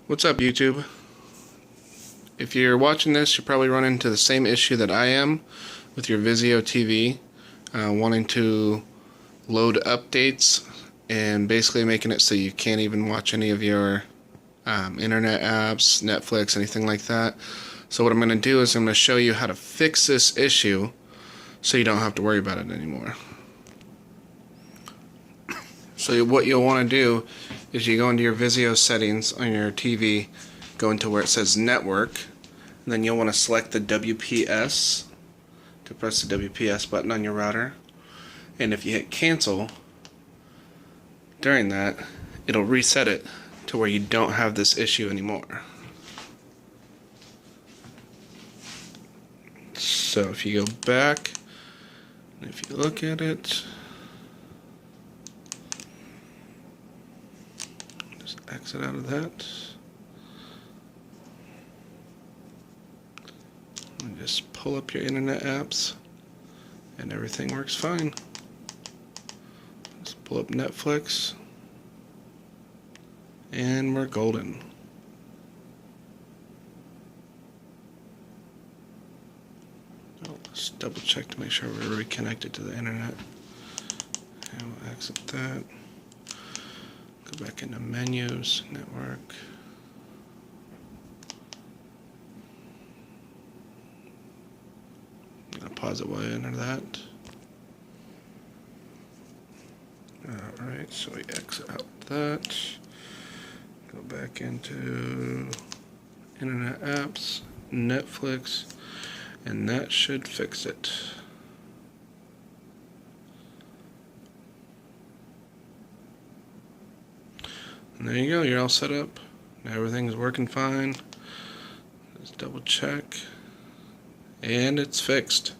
What's up, YouTube? If you're watching this, you're probably running into the same issue that I am with your Vizio TV, wanting to load updates and basically making it so you can't even watch any of your internet apps, Netflix, anything like that. So what I'm going to do is I'm going to show you how to fix this issue so you don't have to worry about it anymore. So what you'll want to do is you go into your Vizio settings on your TV, go into where it says network, and then you'll want to select the WPS to press the WPS button on your router. And if you hit cancel during that, it'll reset it to where you don't have this issue anymore. So if you go back, and if you look at it, just exit out of that. And just pull up your internet apps and everything works fine. Just pull up Netflix and we're golden. Let's double check to make sure we're reconnected to the internet. And we'll exit that. Go back into menus, network. I'm gonna pause it while I enter that. Alright, so we exit out that. Go back into internet apps, Netflix, and that should fix it. And there you go, you're all set up. Now everything's working fine. Let's double check. And it's fixed.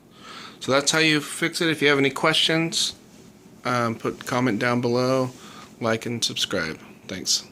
So that's how you fix it. If you have any questions, comment down below, like and subscribe. Thanks.